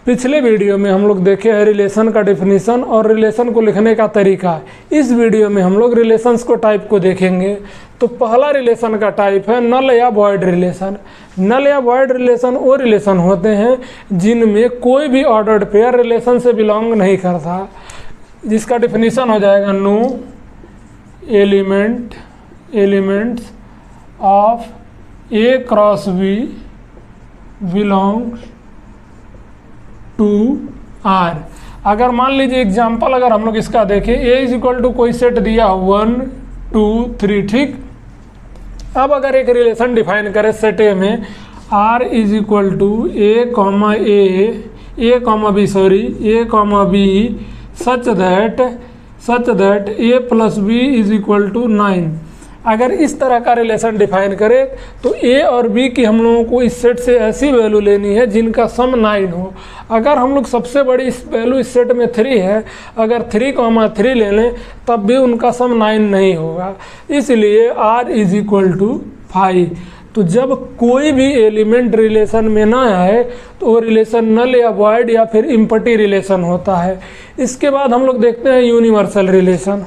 पिछले वीडियो में हम लोग देखे हैं रिलेशन का डेफिनेशन और रिलेशन को लिखने का तरीका। इस वीडियो में हम लोग रिलेशंस को टाइप को देखेंगे। तो पहला रिलेशन का टाइप है नल या वॉइड रिलेशन। नल या वॉइड रिलेशन वो रिलेशन होते हैं जिनमें कोई भी ऑर्डर्ड पेयर रिलेशन से बिलोंग नहीं करता, जिसका डेफिनेशन हो जाएगा no elements of A cross B belongs to R. अगर मान लीजिए एग्जाम्पल अगर हम लोग इसका देखें, ए इज इक्वल टू कोई सेट दिया 1 2 3, ठीक। अब अगर एक रिलेशन डिफाइन करें सेट ए में, R is equal to A comma B such that A plus B is equal to 9। अगर इस तरह का रिलेशन डिफाइन करें तो ए और बी की हम लोगों को इस सेट से ऐसी वैल्यू लेनी है जिनका सम 9 हो। अगर हम लोग सबसे बड़ी इस वैल्यू इस सेट में 3 है, अगर 3,3 ले लें तब भी उनका सम 9 नहीं होगा, इसलिए r इज इक्वल टू 5। तो जब कोई भी एलिमेंट रिलेशन में ना आए तो वो रिलेशन नल या वॉइड या फिर इम्पटी रिलेशन होता है। इसके बाद हम लोग देखते हैं यूनिवर्सल रिलेशन।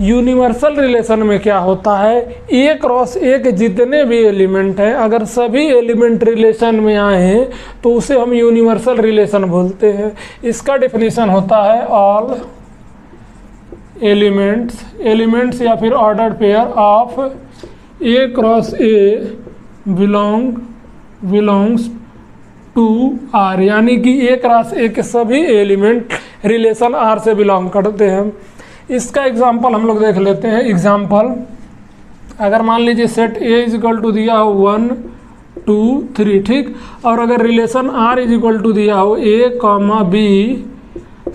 यूनिवर्सल रिलेशन में क्या होता है, ए क्रॉस ए के जितने भी एलिमेंट हैं अगर सभी एलिमेंट रिलेशन में आए हैं तो उसे हम यूनिवर्सल रिलेशन बोलते हैं। इसका डेफिनेशन होता है ऑल एलिमेंट्स या फिर ordered pair of A cross A belongs to R, यानी कि ए क्रॉस ए के सभी एलिमेंट रिलेशन आर से बिलोंग करते हैं। इसका एग्जाम्पल हम लोग देख लेते हैं। एग्जाम्पल अगर मान लीजिए set A is equal to दिया हो 1 2 3, ठीक, और अगर relation R is equal to दिया हो A comma B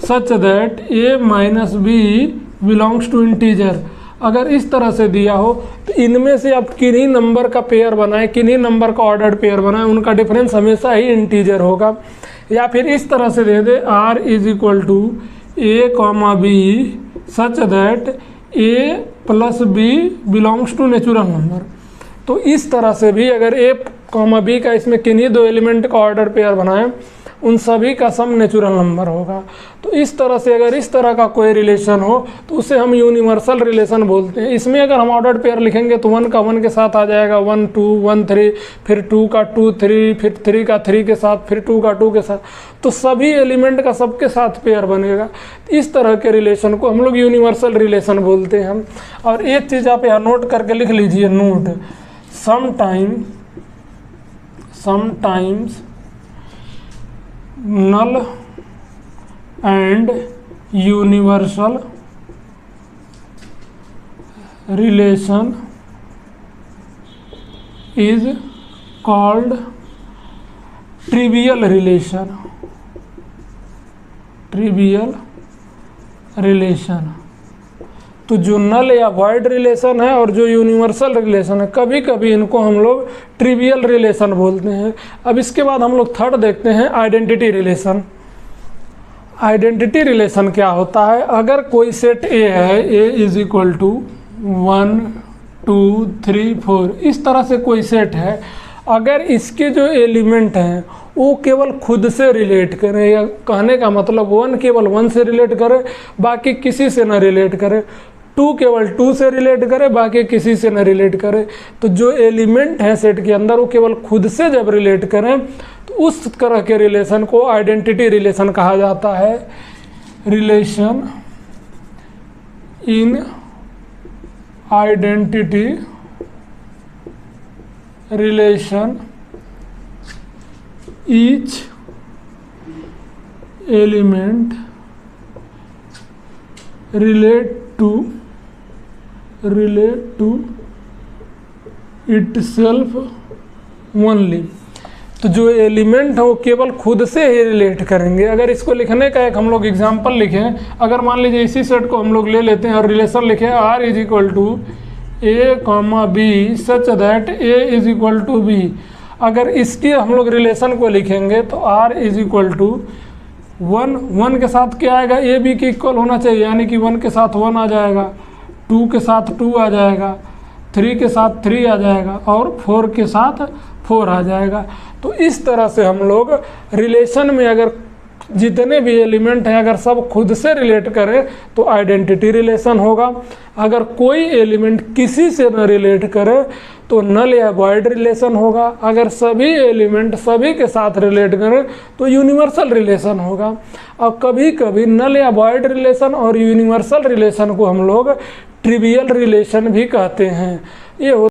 such that A minus B belongs to integer, अगर इस तरह से दिया हो तो इनमें से आप किन्हीं नंबर का पेयर बनाएं, किन्हीं नंबर का ऑर्डर्ड पेयर बनाएं, उनका डिफरेंस हमेशा ही इंटीजर होगा। या फिर इस तरह से दे दे R is equal to A comma B such that A plus B belongs to natural number. तो इस तरह से भी अगर ए कॉमा बी का इसमें किन्हीं दो एलिमेंट का ऑर्डर पेयर बनाएं, उन सभी का सम नेचुरल नंबर होगा। तो इस तरह से अगर इस तरह का कोई रिलेशन हो तो उसे हम यूनिवर्सल रिलेशन बोलते हैं। इसमें अगर हम ऑर्डर्ड पेयर लिखेंगे तो 1 का 1 के साथ आ जाएगा 1 2 1 3, फिर 2 का 2 3, फिर 3 का 3 के साथ, फिर 2 का 2 के साथ, तो सभी एलिमेंट का सबके साथ पेयर बनेगा। इस तरह के रिलेशन को हम लोग यूनिवर्सल रिलेशन बोलते हैं। और एक चीज़ आप यहाँ नोट करके लिख लीजिए, note sometimes null and universal relation is called trivial relation। तो जो नल या वॉइड रिलेशन है और जो यूनिवर्सल रिलेशन है, कभी कभी इनको हम लोग ट्रिवियल रिलेशन बोलते हैं। अब इसके बाद हम लोग थर्ड देखते हैं आइडेंटिटी रिलेशन। आइडेंटिटी रिलेशन क्या होता है, अगर कोई सेट ए है, ए इज इक्वल टू 1 2 3 4, इस तरह से कोई सेट है, अगर इसके जो एलिमेंट हैं वो केवल खुद से रिलेट करें, या कहने का मतलब 1 केवल 1 से रिलेट करे, बाकी किसी से न रिलेट करे, 2 केवल 2 से रिलेट करे, बाकी किसी से न रिलेट करे, तो जो एलिमेंट है सेट के अंदर वो केवल खुद से जब रिलेट करें तो उस तरह के रिलेशन को आइडेंटिटी रिलेशन कहा जाता है। Relation in identity relation each element relate to itself only। तो जो एलिमेंट है वो केवल खुद से ही रिलेट करेंगे। अगर इसको लिखने का एक हम लोग एग्जांपल लिखें, अगर मान लीजिए इसी सेट को हम लोग ले लेते हैं और रिलेशन लिखें R is equal to A comma B such that A is equal to B, अगर इसके हम लोग रिलेशन को लिखेंगे तो r इज इक्वल टू 1 के साथ क्या आएगा, ए बी के इक्वल होना चाहिए, यानी कि 1 के साथ 1 आ जाएगा, 2 के साथ 2 आ जाएगा, 3 के साथ 3 आ जाएगा और 4 के साथ 4 आ जाएगा। तो इस तरह से हम लोग रिलेशन में अगर जितने भी एलिमेंट हैं अगर सब खुद से रिलेट करें तो आइडेंटिटी रिलेशन होगा। अगर कोई एलिमेंट किसी से न रिलेट करे तो नल या वॉइड रिलेशन होगा। अगर सभी एलिमेंट सभी के साथ रिलेट करें तो यूनिवर्सल रिलेशन होगा। और कभी कभी नल या वॉइड रिलेशन और यूनिवर्सल रिलेशन को हम लोग ट्रिवियल रिलेशन भी कहते हैं। ये